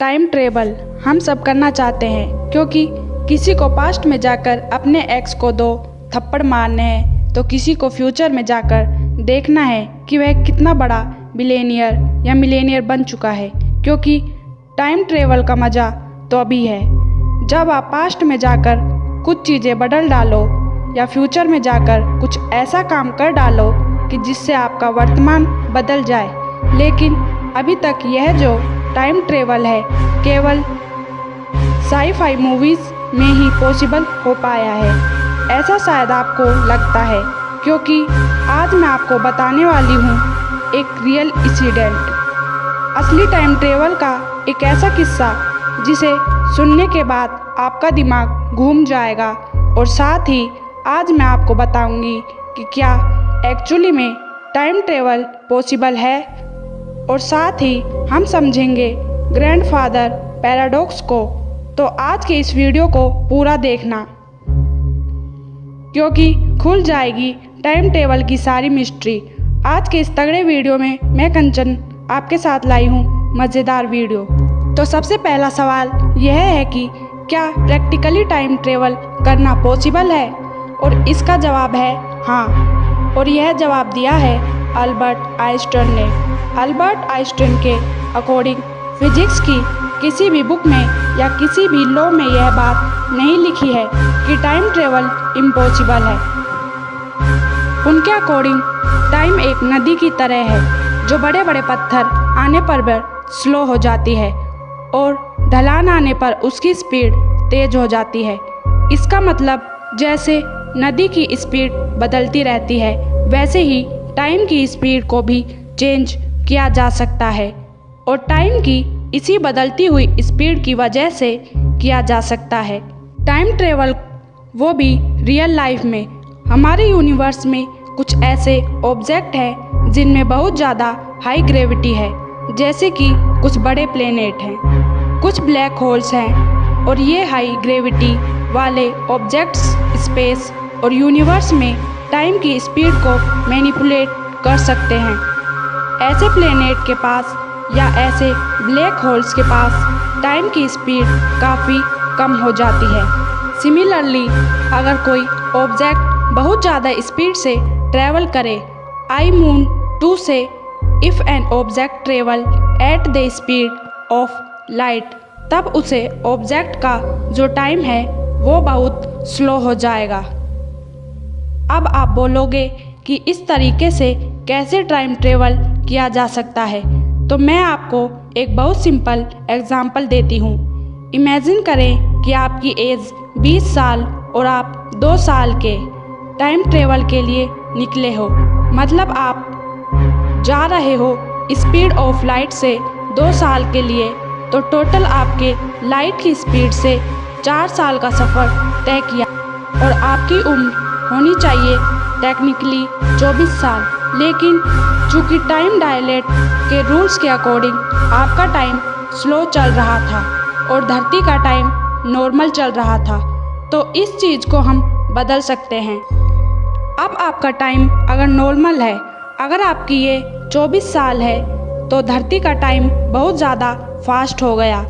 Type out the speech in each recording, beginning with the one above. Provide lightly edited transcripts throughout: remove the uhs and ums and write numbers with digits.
Time travel हम सब करना चाहते हैं, क्योंकि किसी को पास्ट में जाकर अपने एक्स को 2 थप्पड़ मारने हैं, तो किसी को फ्यूचर में जाकर देखना है कि वह कितना बड़ा बिलियनियर या मिलियनियर बन चुका है। क्योंकि टाइम ट्रेवल का मज़ा तो अभी है, जब आप पास्ट में जाकर कुछ चीज़ें बदल डालो या फ्यूचर में जाकर कुछ ऐसा काम कर डालो कि जिससे आपका वर्तमान बदल जाए। लेकिन अभी तक यह जो टाइम ट्रेवल है केवल साई-फाई मूवीज़ में ही पॉसिबल हो पाया है, ऐसा शायद आपको लगता है, क्योंकि आज मैं आपको बताने वाली हूँ एक रियल इंसिडेंट, असली टाइम ट्रेवल का एक ऐसा किस्सा जिसे सुनने के बाद आपका दिमाग घूम जाएगा। और साथ ही आज मैं आपको बताऊंगी कि क्या एक्चुअली में टाइम ट्रेवल पॉसिबल है, और साथ ही हम समझेंगे ग्रैंडफादर पैराडॉक्स को। तो आज के इस वीडियो को पूरा देखना, क्योंकि खुल जाएगी टाइम ट्रेवल की सारी मिस्ट्री। आज के इस तगड़े वीडियो में मैं कंचन आपके साथ लाई हूँ मज़ेदार वीडियो। तो सबसे पहला सवाल यह है कि क्या प्रैक्टिकली टाइम ट्रेवल करना पॉसिबल है, और इसका जवाब है हाँ। और यह जवाब दिया है अल्बर्ट आइंस्टाइन ने। अल्बर्ट आइंस्टाइन के अकॉर्डिंग फिजिक्स की किसी भी बुक में या किसी भी लॉ में यह बात नहीं लिखी है कि टाइम ट्रेवल इम्पॉसिबल है। उनके अकॉर्डिंग टाइम एक नदी की तरह है, जो बड़े बड़े पत्थर आने पर स्लो हो जाती है और ढलान आने पर उसकी स्पीड तेज हो जाती है। इसका मतलब जैसे नदी की स्पीड बदलती रहती है, वैसे ही टाइम की स्पीड को भी चेंज किया जा सकता है, और टाइम की इसी बदलती हुई स्पीड की वजह से किया जा सकता है टाइम ट्रेवल, वो भी रियल लाइफ में। हमारे यूनिवर्स में कुछ ऐसे ऑब्जेक्ट हैं जिनमें बहुत ज़्यादा हाई ग्रेविटी है, जैसे कि कुछ बड़े प्लेनेट हैं, कुछ ब्लैक होल्स हैं, और ये हाई ग्रेविटी वाले ऑब्जेक्ट्स स्पेस और यूनिवर्स में टाइम की स्पीड को मैनिपुलेट कर सकते हैं। ऐसे प्लेनेट के पास या ऐसे ब्लैक होल्स के पास टाइम की स्पीड काफ़ी कम हो जाती है। सिमिलरली अगर कोई ऑब्जेक्ट बहुत ज़्यादा स्पीड से ट्रैवल करे, आई मीन टू से if an object travel at the speed of light, तब उसे ऑब्जेक्ट का जो टाइम है वो बहुत स्लो हो जाएगा। अब आप बोलोगे कि इस तरीके से कैसे टाइम ट्रेवल किया जा सकता है, तो मैं आपको एक बहुत सिंपल एग्जांपल देती हूँ। इमेजिन करें कि आपकी एज 20 साल और आप 2 साल के टाइम ट्रेवल के लिए निकले हो, मतलब आप जा रहे हो स्पीड ऑफ लाइट से 2 साल के लिए, तो टोटल आपके लाइट की स्पीड से 4 साल का सफ़र तय किया, और आपकी उम्र होनी चाहिए टेक्निकली 24 साल। लेकिन चूँकि टाइम डायलेट के रूल्स के अकॉर्डिंग आपका टाइम स्लो चल रहा था और धरती का टाइम नॉर्मल चल रहा था, तो इस चीज़ को हम बदल सकते हैं। अब आपका टाइम अगर नॉर्मल है, अगर आपकी ये 24 साल है, तो धरती का टाइम बहुत ज़्यादा फास्ट हो गया।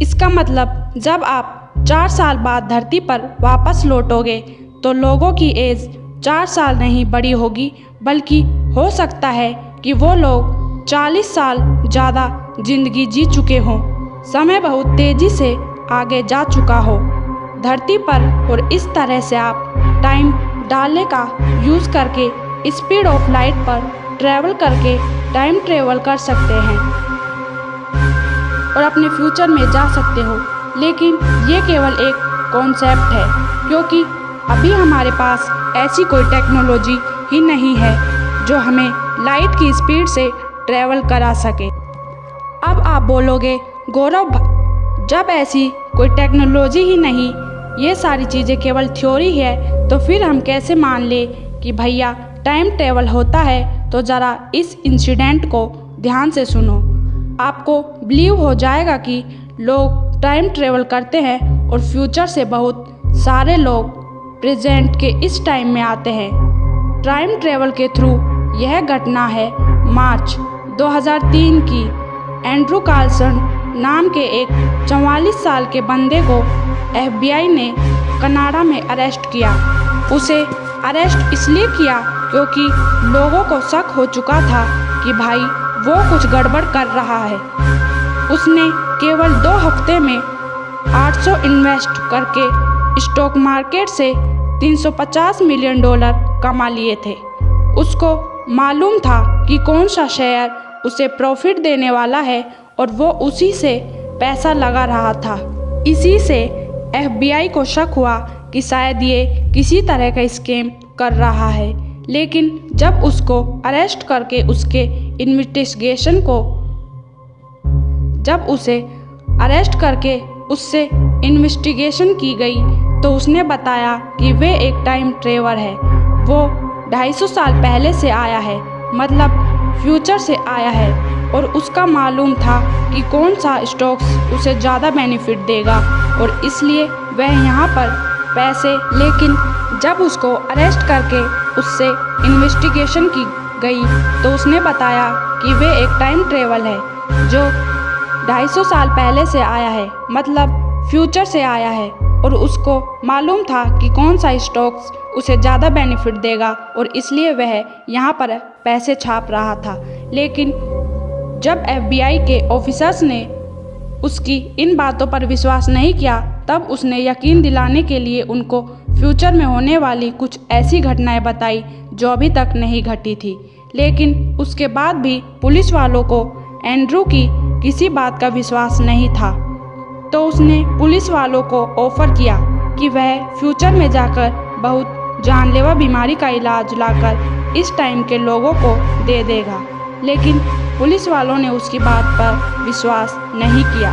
इसका मतलब जब आप 4 साल बाद धरती पर वापस लौटोगे, तो लोगों की एज 4 साल नहीं बड़ी होगी, बल्कि हो सकता है कि वो लोग 40 साल ज़्यादा जिंदगी जी चुके हों। समय बहुत तेज़ी से आगे जा चुका हो धरती पर, और इस तरह से आप टाइम डालने का यूज़ करके स्पीड ऑफ लाइट पर ट्रैवल करके टाइम ट्रेवल कर सकते हैं और अपने फ्यूचर में जा सकते हो। लेकिन ये केवल एक कॉन्सेप्ट है, क्योंकि अभी हमारे पास ऐसी कोई टेक्नोलॉजी ही नहीं है जो हमें लाइट की स्पीड से ट्रैवल करा सके। अब आप बोलोगे गौरव, जब ऐसी कोई टेक्नोलॉजी ही नहीं, ये सारी चीज़ें केवल थ्योरी है, तो फिर हम कैसे मान ले कि भैया टाइम ट्रेवल होता है। तो ज़रा इस इंसिडेंट को ध्यान से सुनो, आपको बिलीव हो जाएगा कि लोग टाइम ट्रेवल करते हैं और फ्यूचर से बहुत सारे लोग प्रेजेंट के इस टाइम में आते हैं टाइम ट्रेवल के थ्रू। यह घटना है मार्च 2003 की। एंड्रू कार्लसन नाम के एक 44 साल के बंदे को FBI ने कनाडा में अरेस्ट किया। उसे अरेस्ट इसलिए किया क्योंकि लोगों को शक हो चुका था कि भाई वो कुछ गड़बड़ कर रहा है। उसने केवल 2 हफ्ते में 800 इन्वेस्ट करके स्टॉक मार्केट से $350 मिलियन कमा लिए थे। उसको मालूम था कि कौन सा शेयर उसे प्रॉफिट देने वाला है और वो उसी से पैसा लगा रहा था। इसी से FBI को शक हुआ कि शायद ये किसी तरह का स्कैम कर रहा है। लेकिन जब उसको अरेस्ट करके उसके इन्वेस्टिगेशन को जब उसे अरेस्ट करके उससे इन्वेस्टिगेशन की गई तो उसने बताया कि वे एक टाइम ट्रेवलर है। वो 250 साल पहले से आया है, मतलब फ्यूचर से आया है, और उसका मालूम था कि कौन सा स्टॉक्स उसे ज़्यादा बेनिफिट देगा और इसलिए वह यहाँ पर पैसे। लेकिन जब उसको अरेस्ट करके उससे इन्वेस्टिगेशन की गई तो उसने बताया कि वे एक टाइम ट्रेवल है जो 250 साल पहले से आया है, मतलब फ्यूचर से आया है, और उसको मालूम था कि कौन सा स्टॉक्स उसे ज़्यादा बेनिफिट देगा और इसलिए वह यहाँ पर पैसे छाप रहा था। लेकिन जब FBI के ऑफिसर्स ने उसकी इन बातों पर विश्वास नहीं किया तब उसने यकीन दिलाने के लिए उनको फ्यूचर में होने वाली कुछ ऐसी घटनाएं बताई जो अभी तक नहीं घटी थी। लेकिन उसके बाद भी पुलिस वालों को एंड्रू की किसी बात का विश्वास नहीं था, तो उसने पुलिस वालों को ऑफर किया कि वह फ्यूचर में जाकर बहुत जानलेवा बीमारी का इलाज लाकर इस टाइम के लोगों को दे देगा। लेकिन पुलिस वालों ने उसकी बात पर विश्वास नहीं किया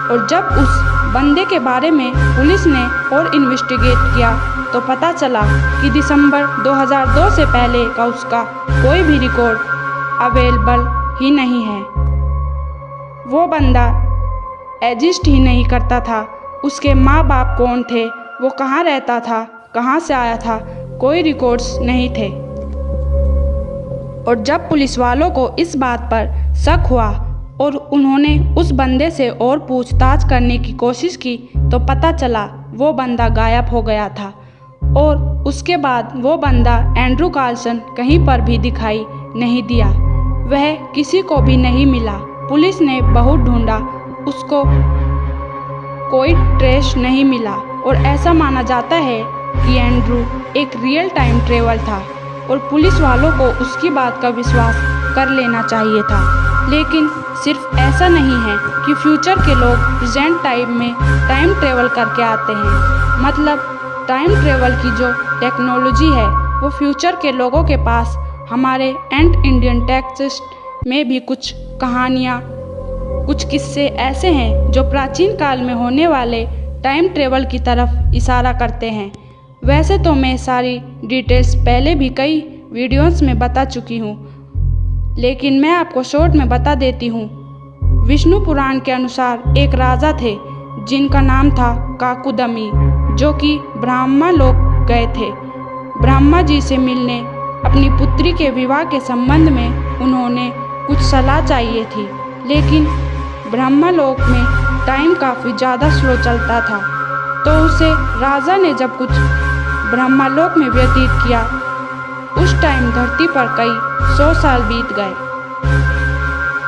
और जब उस बंदे के बारे में पुलिस ने और इन्वेस्टिगेट किया तो पता चला कि दिसंबर 2002 से पहले का उसका कोई भी रिकॉर्ड अवेलेबल ही नहीं है। वो बंदा एग्जिस्ट ही नहीं करता था। उसके माँ बाप कौन थे, वो कहाँ रहता था, कहाँ से आया था, कोई रिकॉर्ड्स नहीं थे। और जब पुलिस वालों को इस बात पर शक हुआ और उन्होंने उस बंदे से और पूछताछ करने की कोशिश की तो पता चला वो बंदा गायब हो गया था और उसके बाद वो बंदा एंड्रू कार्लसन कहीं पर भी दिखाई नहीं दिया। वह किसी को भी नहीं मिला। पुलिस ने बहुत ढूंढा, उसको कोई ट्रेस नहीं मिला और ऐसा माना जाता है कि एंड्रू एक रियल टाइम ट्रेवल था और पुलिस वालों को उसकी बात का विश्वास कर लेना चाहिए था। लेकिन सिर्फ ऐसा नहीं है कि फ्यूचर के लोग प्रेजेंट टाइम में टाइम ट्रेवल करके आते हैं, मतलब टाइम ट्रेवल की जो टेक्नोलॉजी है वो फ्यूचर के लोगों के पास। हमारे एंट इंडियन टेक्स्ट में भी कुछ कहानियाँ, कुछ किस्से ऐसे हैं जो प्राचीन काल में होने वाले टाइम ट्रेवल की तरफ इशारा करते हैं। वैसे तो मैं सारी डिटेल्स पहले भी कई वीडियोस में बता चुकी हूँ, लेकिन मैं आपको शॉर्ट में बता देती हूँ। विष्णु पुराण के अनुसार एक राजा थे जिनका नाम था काकुदमी, जो कि ब्रह्मा लोक गए थे। ब्रह्मा जी से मिलने अपनी पुत्री के विवाह के संबंध में उन्होंने कुछ सलाह चाहिए थी, लेकिन ब्रह्मा लोक में टाइम काफ़ी ज़्यादा स्लो चलता था, तो उसे राजा ने जब कुछ ब्रह्मालोक में व्यतीत किया, उस टाइम धरती पर कई 100 साल बीत गए,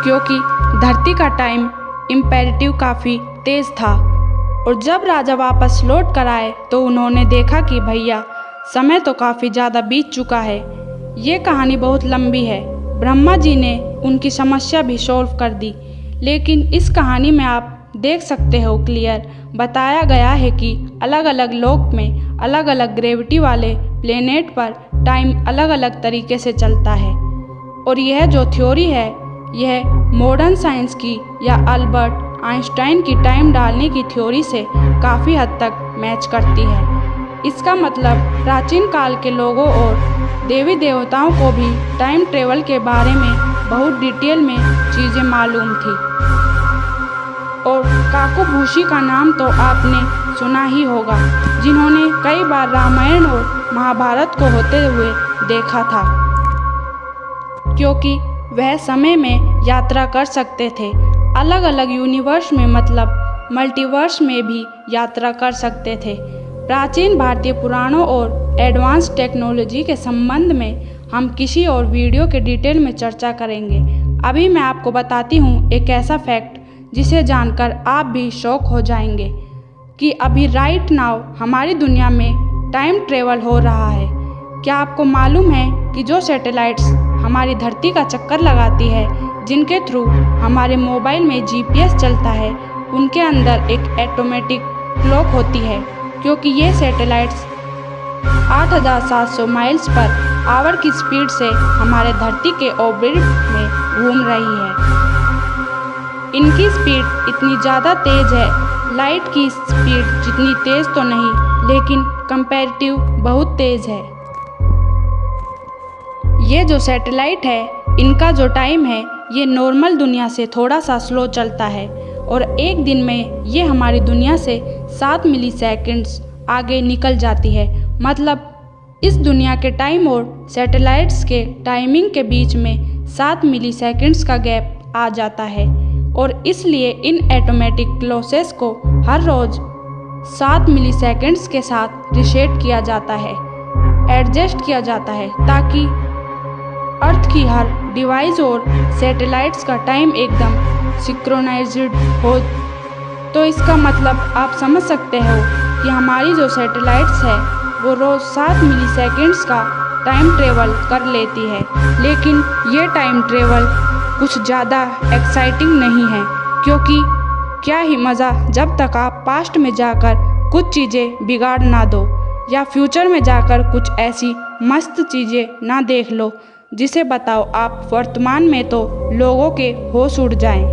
क्योंकि धरती का टाइम इम्पेरेटिव काफ़ी तेज़ था। और जब राजा वापस लौट कर आए तो उन्होंने देखा कि भैया समय तो काफ़ी ज़्यादा बीत चुका है। ये कहानी बहुत लंबी है। ब्रह्मा जी ने उनकी समस्या भी सॉल्व कर दी, लेकिन इस कहानी में आप देख सकते हो क्लियर बताया गया है कि अलग अलग लोक में अलग अलग ग्रेविटी वाले प्लेनेट पर टाइम अलग अलग तरीके से चलता है। और यह जो थ्योरी है यह मॉडर्न साइंस की या अल्बर्ट आइंस्टाइन की टाइम डालने की थ्योरी से काफ़ी हद तक मैच करती है। इसका मतलब प्राचीन काल के लोगों और देवी देवताओं को भी टाइम ट्रेवल के बारे में बहुत डिटेल में चीज़ें मालूम थी। और काकुभूषी का नाम तो आपने सुना ही होगा, जिन्होंने कई बार रामायण और महाभारत को होते हुए देखा था, क्योंकि वह समय में यात्रा कर सकते थे। अलग अलग यूनिवर्स में मतलब मल्टीवर्स में भी यात्रा कर सकते थे। प्राचीन भारतीय पुराणों और एडवांस टेक्नोलॉजी के संबंध में हम किसी और वीडियो के डिटेल में चर्चा करेंगे। अभी मैं आपको बताती हूँ एक ऐसा फैक्ट जिसे जानकर आप भी शॉक हो जाएंगे कि अभी राइट नाउ हमारी दुनिया में टाइम ट्रेवल हो रहा है। क्या आपको मालूम है कि जो सैटेलाइट्स हमारी धरती का चक्कर लगाती है, जिनके थ्रू हमारे मोबाइल में जीपीएस चलता है, उनके अंदर एक ऑटोमेटिक क्लॉक होती है, क्योंकि ये सैटेलाइट्स 8,700 माइल्स पर आवर की स्पीड से हमारे धरती के ऑर्बिट में घूम रही है। इनकी स्पीड इतनी ज़्यादा तेज़ है, लाइट की स्पीड जितनी तेज़ तो नहीं, लेकिन कंपैरेटिव बहुत तेज़ है। ये जो सैटेलाइट है, इनका जो टाइम है, ये नॉर्मल दुनिया से थोड़ा सा स्लो चलता है और एक दिन में ये हमारी दुनिया से 7 मिलीसेकंड्स आगे निकल जाती है। मतलब इस दुनिया के टाइम और सैटेलाइट्स के टाइमिंग के बीच में 7 मिलीसेकंड्स का गैप आ जाता है और इसलिए इन ऑटोमेटिक क्लॉक्स को हर रोज़ 7 मिलीसेकंड्स के साथ रीसेट किया जाता है, एडजस्ट किया जाता है, ताकि अर्थ की हर डिवाइस और सैटेलाइट्स का टाइम एकदम सिंक्रोनाइज्ड हो। तो इसका मतलब आप समझ सकते हो कि हमारी जो सैटेलाइट्स है वो रोज़ 7 मिलीसेकंड्स का टाइम ट्रेवल कर लेती है। लेकिन ये टाइम ट्रेवल कुछ ज़्यादा एक्साइटिंग नहीं है, क्योंकि क्या ही मज़ा जब तक आप पास्ट में जाकर कुछ चीज़ें बिगाड़ ना दो या फ्यूचर में जाकर कुछ ऐसी मस्त चीज़ें ना देख लो जिसे बताओ आप वर्तमान में तो लोगों के होश उड़ जाएं।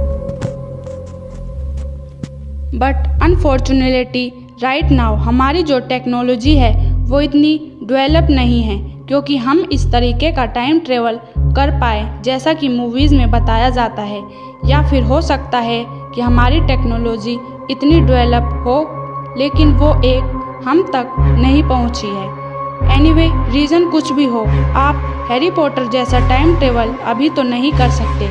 बट अनफॉर्चुनेटली राइट नाउ हमारी जो टेक्नोलॉजी है वो इतनी डेवलप नहीं है, क्योंकि हम इस तरीके का टाइम ट्रेवल कर पाए जैसा कि मूवीज़ में बताया जाता है, या फिर हो सकता है कि हमारी टेक्नोलॉजी इतनी डेवलप हो लेकिन वो एक हम तक नहीं पहुंची है। एनीवे, रीज़न कुछ भी हो, आप हैरी पॉटर जैसा टाइम ट्रेवल अभी तो नहीं कर सकते।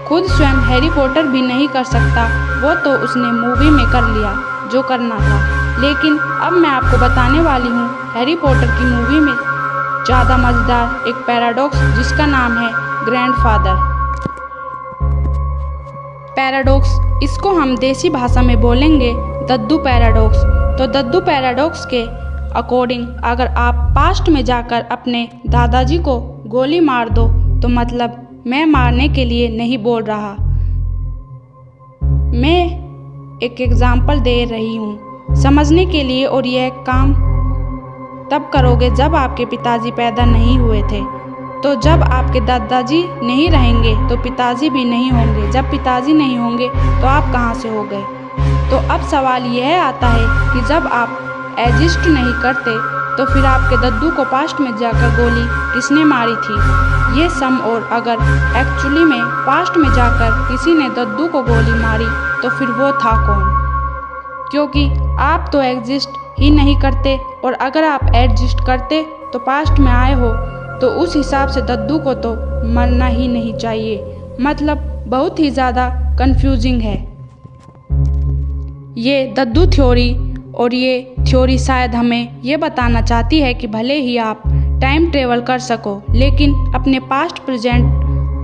खुद स्वयं हैरी पॉटर भी नहीं कर सकता, वो तो उसने मूवी में कर लिया जो करना था। लेकिन अब मैं आपको बताने वाली हूँ हैरी पॉटर की मूवी में ज़्यादा मज़ेदार एक पैराडॉक्स जिसका नाम है ग्रैंडफादर पैराडॉक्स। इसको हम देसी भाषा में बोलेंगे दद्दू पैराडॉक्स। तो दद्दू पैराडॉक्स के अकॉर्डिंग अगर आप पास्ट में जाकर अपने दादाजी को गोली मार दो, तो मतलब मैं मारने के लिए नहीं बोल रहा, मैं एक एग्जाम्पल दे रही हूँ समझने के लिए। और यह काम तब करोगे जब आपके पिताजी पैदा नहीं हुए थे। तो जब आपके दादाजी नहीं रहेंगे तो पिताजी भी नहीं होंगे, जब पिताजी नहीं होंगे तो आप कहाँ से हो गए। तो अब सवाल यह आता है कि जब आप एग्जिस्ट नहीं करते तो फिर आपके दद्दू को पास्ट में जाकर गोली किसने मारी थी, ये सम। और अगर एक्चुअली में पास्ट में जाकर किसी ने दद्दू को गोली मारी तो फिर वो था कौन, क्योंकि आप तो एग्जिस्ट ही नहीं करते। और अगर आप एग्जिस्ट करते तो पास्ट में आए हो तो उस हिसाब से दद्दू को तो मरना ही नहीं चाहिए। मतलब बहुत ही ज़्यादा कंफ्यूजिंग है ये दद्दू थ्योरी। और ये थ्योरी शायद हमें ये बताना चाहती है कि भले ही आप टाइम ट्रेवल कर सको, लेकिन अपने पास्ट प्रेजेंट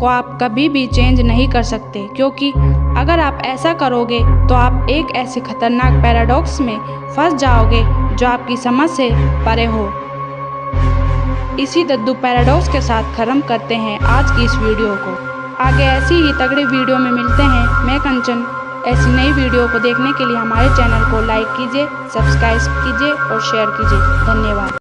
को आप कभी भी चेंज नहीं कर सकते, क्योंकि अगर आप ऐसा करोगे तो आप एक ऐसे खतरनाक पैराडॉक्स में फंस जाओगे जो आपकी समझ से परे हो। इसी दद्दू पैराडॉक्स के साथ खत्म करते हैं आज की इस वीडियो को। आगे ऐसी ही तगड़ी वीडियो में मिलते हैं। मैं कंचन। ऐसी नई वीडियो को देखने के लिए हमारे चैनल को लाइक कीजिए, सब्सक्राइब कीजिए और शेयर कीजिए। धन्यवाद।